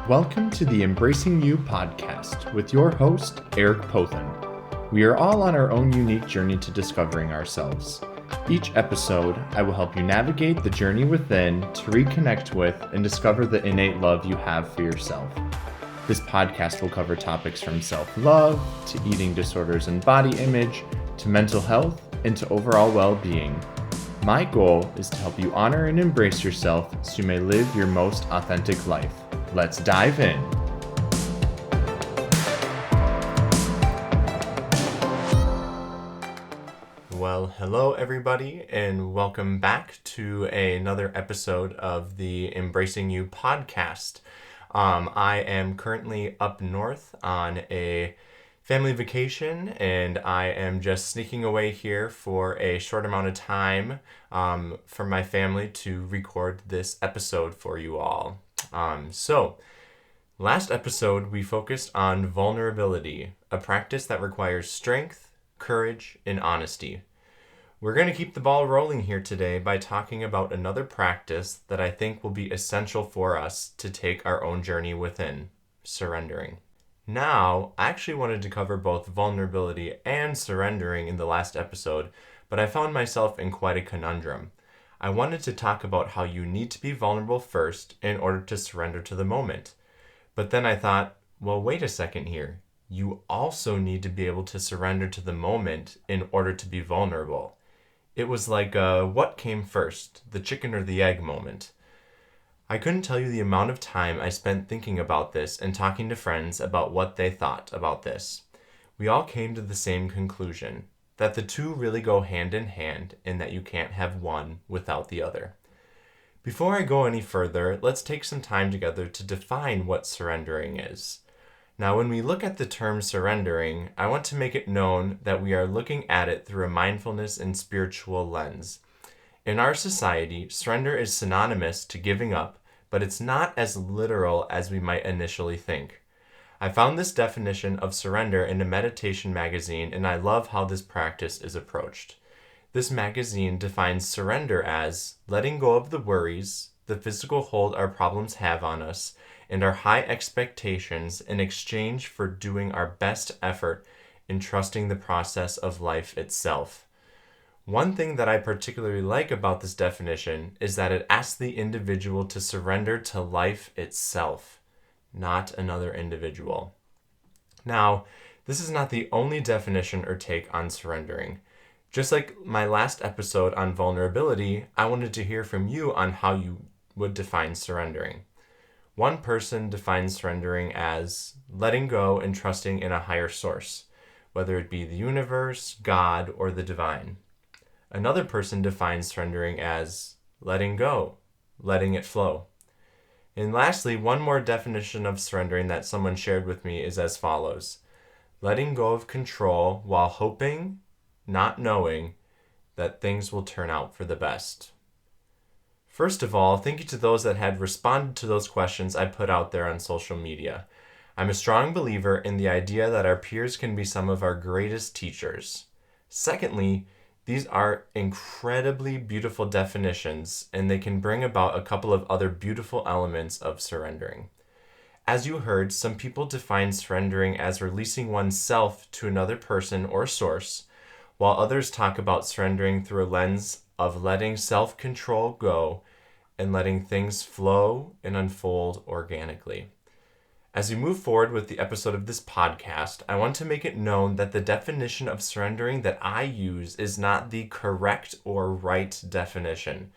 Welcome to the Embracing You podcast with your host, Eric Pothen. We are all on our own unique journey to discovering ourselves. Each episode, I will help you navigate the journey within to reconnect with and discover the innate love you have for yourself. This podcast will cover topics from self-love to eating disorders and body image to mental health and to overall well-being. My goal is to help you honor and embrace yourself so you may live your most authentic life. Let's dive in. Well, hello everybody, and welcome back to another episode of the Embracing You podcast. I am currently up north on a family vacation, and I am just sneaking away here for a short amount of time for my family to record this episode for you all. Last episode we focused on vulnerability, a practice that requires strength, courage, and honesty. We're going to keep the ball rolling here today by talking about another practice that I think will be essential for us to take our own journey within, surrendering. Now, I actually wanted to cover both vulnerability and surrendering in the last episode, but I found myself in quite a conundrum. I wanted to talk about how you need to be vulnerable first in order to surrender to the moment. But then I thought, well, wait a second here. You also need to be able to surrender to the moment in order to be vulnerable. It was like what came first, the chicken or the egg moment. I couldn't tell you the amount of time I spent thinking about this and talking to friends about what they thought about this. We all came to the same conclusion, that the two really go hand in hand and that you can't have one without the other. Before I go any further, let's take some time together to define what surrendering is. Now, when we look at the term surrendering, I want to make it known that we are looking at it through a mindfulness and spiritual lens. In our society, surrender is synonymous to giving up, but it's not as literal as we might initially think. I found this definition of surrender in a meditation magazine, and I love how this practice is approached. This magazine defines surrender as letting go of the worries, the physical hold our problems have on us, and our high expectations in exchange for doing our best effort in trusting the process of life itself. One thing that I particularly like about this definition is that it asks the individual to surrender to life itself, not another individual. Now, this is not the only definition or take on surrendering. Just like my last episode on vulnerability, I wanted to hear from you on how you would define surrendering. One person defines surrendering as letting go and trusting in a higher source, whether it be the universe, God, or the divine. Another person defines surrendering as letting go, letting it flow. And lastly, one more definition of surrendering that someone shared with me is as follows: letting go of control while hoping, not knowing, that things will turn out for the best. First of all, thank you to those that had responded to those questions I put out there on social media. I'm a strong believer in the idea that our peers can be some of our greatest teachers. Secondly, these are incredibly beautiful definitions, and they can bring about a couple of other beautiful elements of surrendering. As you heard, some people define surrendering as releasing oneself to another person or source, while others talk about surrendering through a lens of letting self-control go and letting things flow and unfold organically. As we move forward with the episode of this podcast, I want to make it known that the definition of surrendering that I use is not the correct or right definition.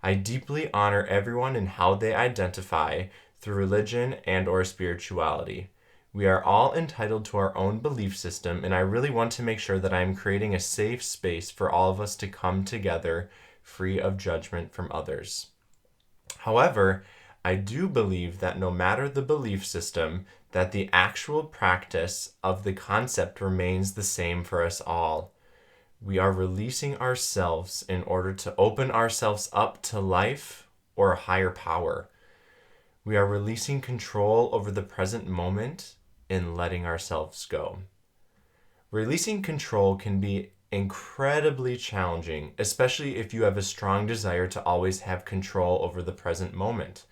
I deeply honor everyone in how they identify through religion and or spirituality. We are all entitled to our own belief system, and I really want to make sure that I am creating a safe space for all of us to come together free of judgment from others. However, I do believe that no matter the belief system, that the actual practice of the concept remains the same for us all. We are releasing ourselves in order to open ourselves up to life or a higher power. We are releasing control over the present moment and letting ourselves go. Releasing control can be incredibly challenging, especially if you have a strong desire to always have control over the present moment.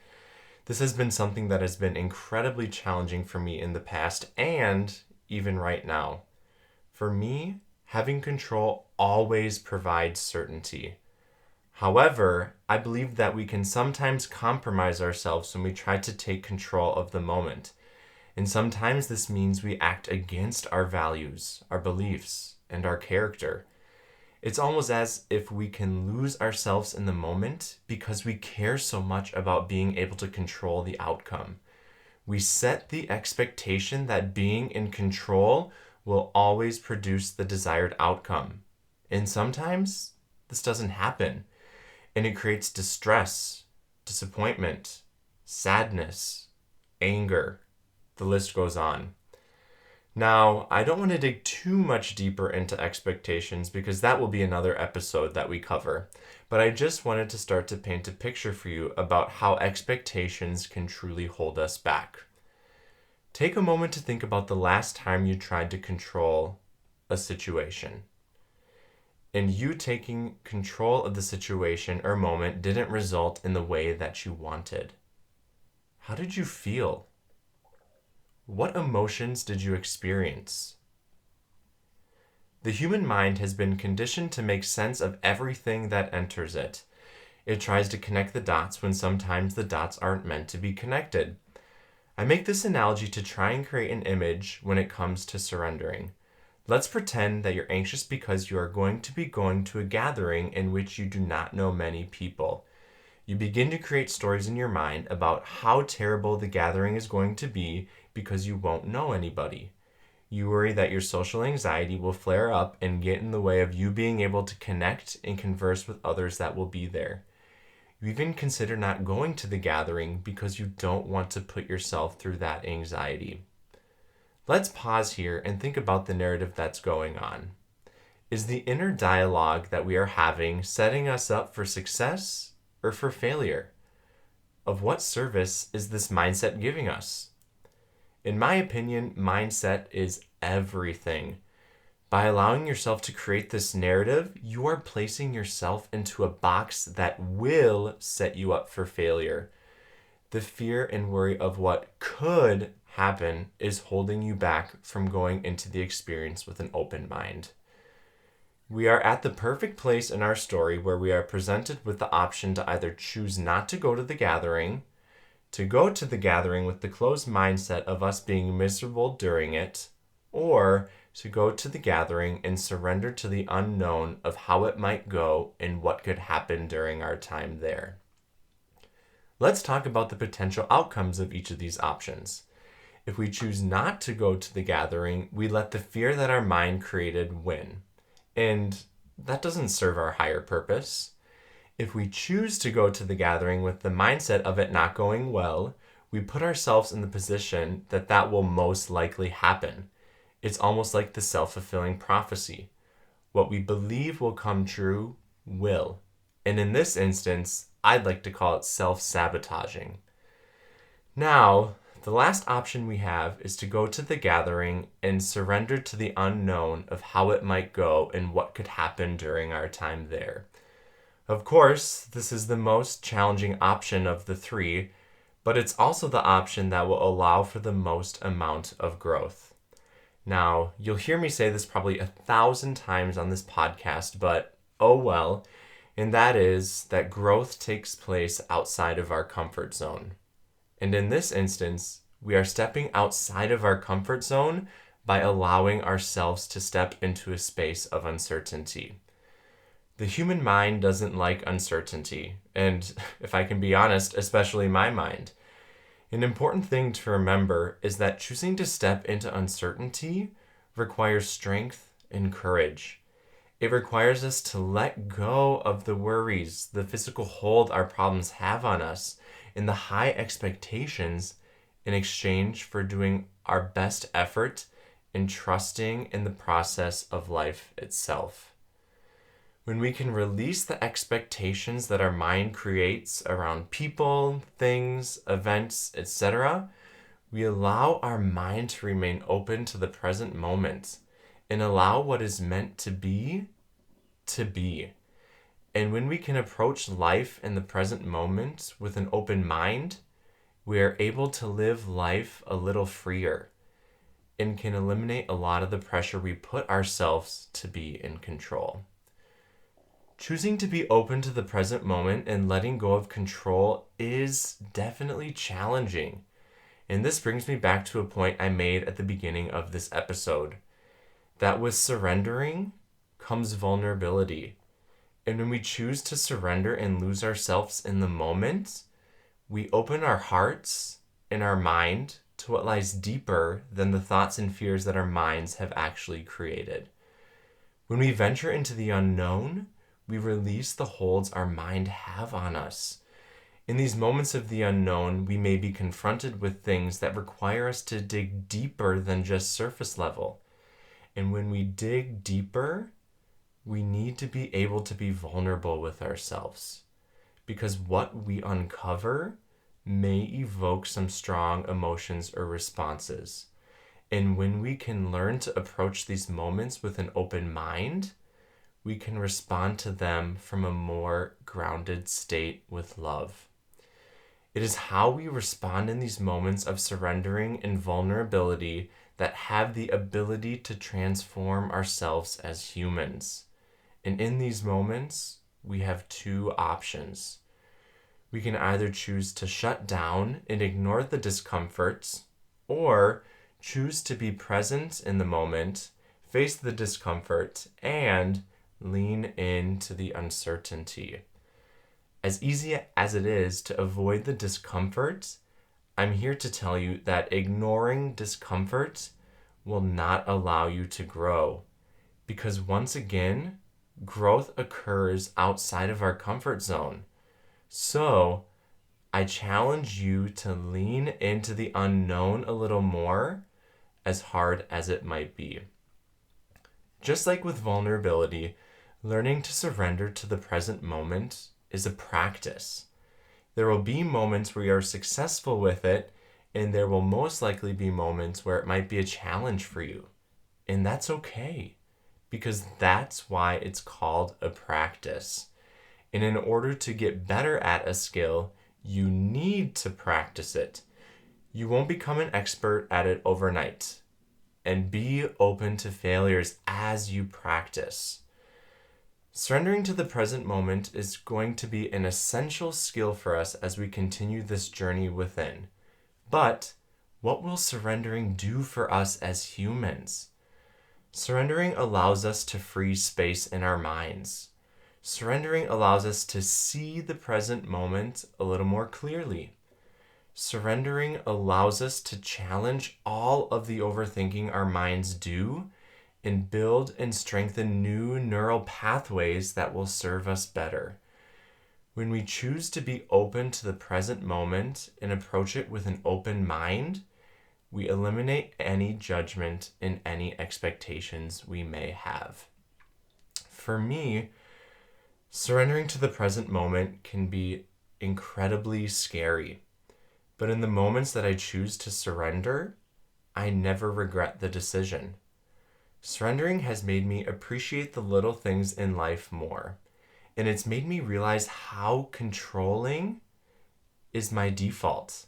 This has been something that has been incredibly challenging for me in the past and even right now. For me, having control always provides certainty. However, I believe that we can sometimes compromise ourselves when we try to take control of the moment. And sometimes this means we act against our values, our beliefs, and our character. It's almost as if we can lose ourselves in the moment because we care so much about being able to control the outcome. We set the expectation that being in control will always produce the desired outcome. And sometimes this doesn't happen. And it creates distress, disappointment, sadness, anger. The list goes on. Now, I don't want to dig too much deeper into expectations because that will be another episode that we cover. But I just wanted to start to paint a picture for you about how expectations can truly hold us back. Take a moment to think about the last time you tried to control a situation. And you taking control of the situation or moment didn't result in the way that you wanted. How did you feel? What emotions did you experience? The human mind has been conditioned to make sense of everything that enters it. It tries to connect the dots when sometimes the dots aren't meant to be connected. I make this analogy to try and create an image when it comes to surrendering. Let's pretend that you're anxious because you are going to a gathering in which you do not know many people. You begin to create stories in your mind about how terrible the gathering is going to be because you won't know anybody. You worry that your social anxiety will flare up and get in the way of you being able to connect and converse with others that will be there. You even consider not going to the gathering because you don't want to put yourself through that anxiety. Let's pause here and think about the narrative that's going on. Is the inner dialogue that we are having setting us up for success or for failure? Of what service is this mindset giving us? In my opinion, mindset is everything. By allowing yourself to create this narrative, you are placing yourself into a box that will set you up for failure. The fear and worry of what could happen is holding you back from going into the experience with an open mind. We are at the perfect place in our story where we are presented with the option to either choose not to go to the gathering, to go to the gathering with the closed mindset of us being miserable during it, or to go to the gathering and surrender to the unknown of how it might go and what could happen during our time there. Let's talk about the potential outcomes of each of these options. If we choose not to go to the gathering, we let the fear that our mind created win. And that doesn't serve our higher purpose. If we choose to go to the gathering with the mindset of it not going well, we put ourselves in the position that that will most likely happen. It's almost like the self-fulfilling prophecy. What we believe will come true will. And in this instance, I'd like to call it self-sabotaging. Now, the last option we have is to go to the gathering and surrender to the unknown of how it might go and what could happen during our time there. Of course, this is the most challenging option of the three, but it's also the option that will allow for the most amount of growth. Now, you'll hear me say this probably 1,000 times on this podcast, but oh well, and that is that growth takes place outside of our comfort zone. And in this instance, we are stepping outside of our comfort zone by allowing ourselves to step into a space of uncertainty. The human mind doesn't like uncertainty, and if I can be honest, especially my mind. An important thing to remember is that choosing to step into uncertainty requires strength and courage. It requires us to let go of the worries, the physical hold our problems have on us, and the high expectations in exchange for doing our best effort and trusting in the process of life itself. When we can release the expectations that our mind creates around people, things, events, etc., we allow our mind to remain open to the present moment and allow what is meant to be. And when we can approach life in the present moment with an open mind, we are able to live life a little freer and can eliminate a lot of the pressure we put ourselves to be in control. Choosing to be open to the present moment and letting go of control is definitely challenging. And this brings me back to a point I made at the beginning of this episode, that with surrendering comes vulnerability. And when we choose to surrender and lose ourselves in the moment, we open our hearts and our mind to what lies deeper than the thoughts and fears that our minds have actually created. When we venture into the unknown, we release the holds our mind have on us. In these moments of the unknown, we may be confronted with things that require us to dig deeper than just surface level. And when we dig deeper, we need to be able to be vulnerable with ourselves, because what we uncover may evoke some strong emotions or responses. And when we can learn to approach these moments with an open mind, we can respond to them from a more grounded state with love. It is how we respond in these moments of surrendering and vulnerability that have the ability to transform ourselves as humans. And in these moments, we have two options. We can either choose to shut down and ignore the discomforts, or choose to be present in the moment, face the discomfort, and lean into the uncertainty. As easy as it is to avoid the discomfort, I'm here to tell you that ignoring discomfort will not allow you to grow. Because once again, growth occurs outside of our comfort zone. So, I challenge you to lean into the unknown a little more, as hard as it might be. Just like with vulnerability, learning to surrender to the present moment is a practice. There will be moments where you're successful with it, and there will most likely be moments where it might be a challenge for you. And that's okay, because that's why it's called a practice. And in order to get better at a skill, you need to practice it. You won't become an expert at it overnight. And be open to failures as you practice. Surrendering to the present moment is going to be an essential skill for us as we continue this journey within. But what will surrendering do for us as humans? Surrendering allows us to free space in our minds. Surrendering allows us to see the present moment a little more clearly. Surrendering allows us to challenge all of the overthinking our minds do and build and strengthen new neural pathways that will serve us better. When we choose to be open to the present moment and approach it with an open mind, we eliminate any judgment and any expectations we may have. For me, surrendering to the present moment can be incredibly scary. But in the moments that I choose to surrender, I never regret the decision. Surrendering has made me appreciate the little things in life more. And it's made me realize how controlling is my default.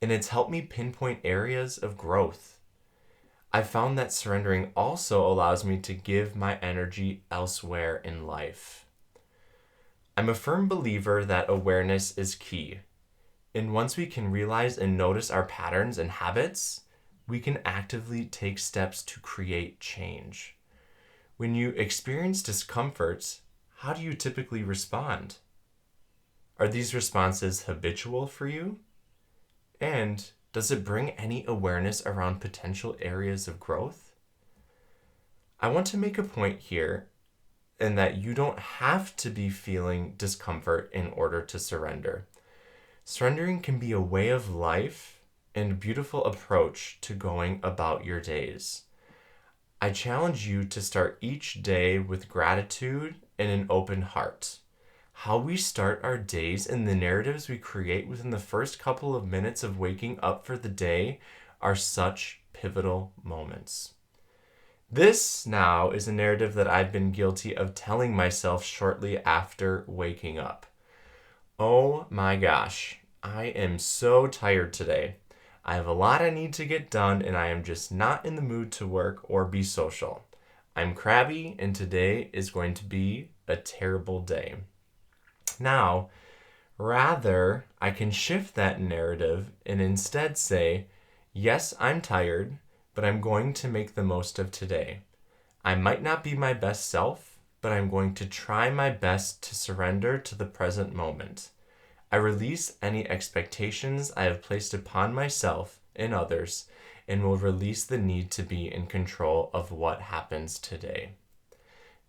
And it's helped me pinpoint areas of growth. I found that surrendering also allows me to give my energy elsewhere in life. I'm a firm believer that awareness is key. And once we can realize and notice our patterns and habits, we can actively take steps to create change. When you experience discomfort, how do you typically respond? Are these responses habitual for you? And does it bring any awareness around potential areas of growth? I want to make a point here in that you don't have to be feeling discomfort in order to surrender. Surrendering can be a way of life and a beautiful approach to going about your days. I challenge you to start each day with gratitude and an open heart. How we start our days and the narratives we create within the first couple of minutes of waking up for the day are such pivotal moments. This now is a narrative that I've been guilty of telling myself shortly after waking up. Oh my gosh, I am so tired today. I have a lot I need to get done and I am just not in the mood to work or be social. I'm crabby and today is going to be a terrible day. Now, rather, I can shift that narrative and instead say, yes, I'm tired, but I'm going to make the most of today. I might not be my best self, but I'm going to try my best to surrender to the present moment. I release any expectations I have placed upon myself and others and will release the need to be in control of what happens today.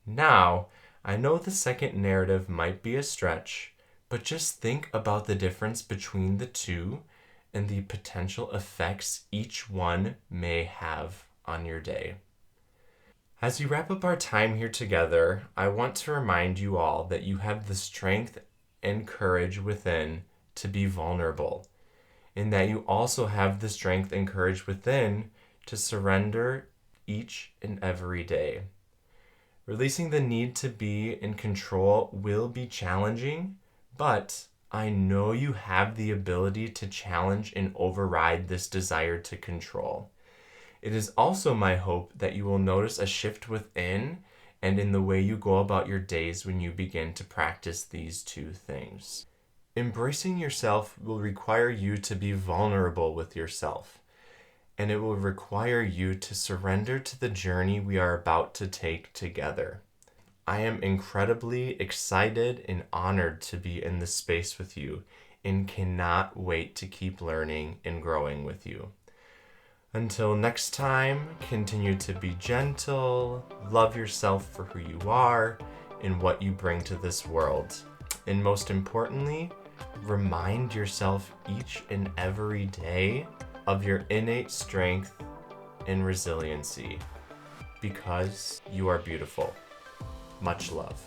Now, I know the second narrative might be a stretch, but just think about the difference between the two and the potential effects each one may have on your day. As we wrap up our time here together, I want to remind you all that you have the strength and courage within to be vulnerable, and that you also have the strength and courage within to surrender each and every day. Releasing the need to be in control will be challenging, but I know you have the ability to challenge and override this desire to control. It is also my hope that you will notice a shift within and in the way you go about your days when you begin to practice these two things. Embracing yourself will require you to be vulnerable with yourself, and it will require you to surrender to the journey we are about to take together. I am incredibly excited and honored to be in this space with you and cannot wait to keep learning and growing with you. Until next time, continue to be gentle, love yourself for who you are and what you bring to this world. And most importantly, remind yourself each and every day of your innate strength and resiliency because you are beautiful. Much love.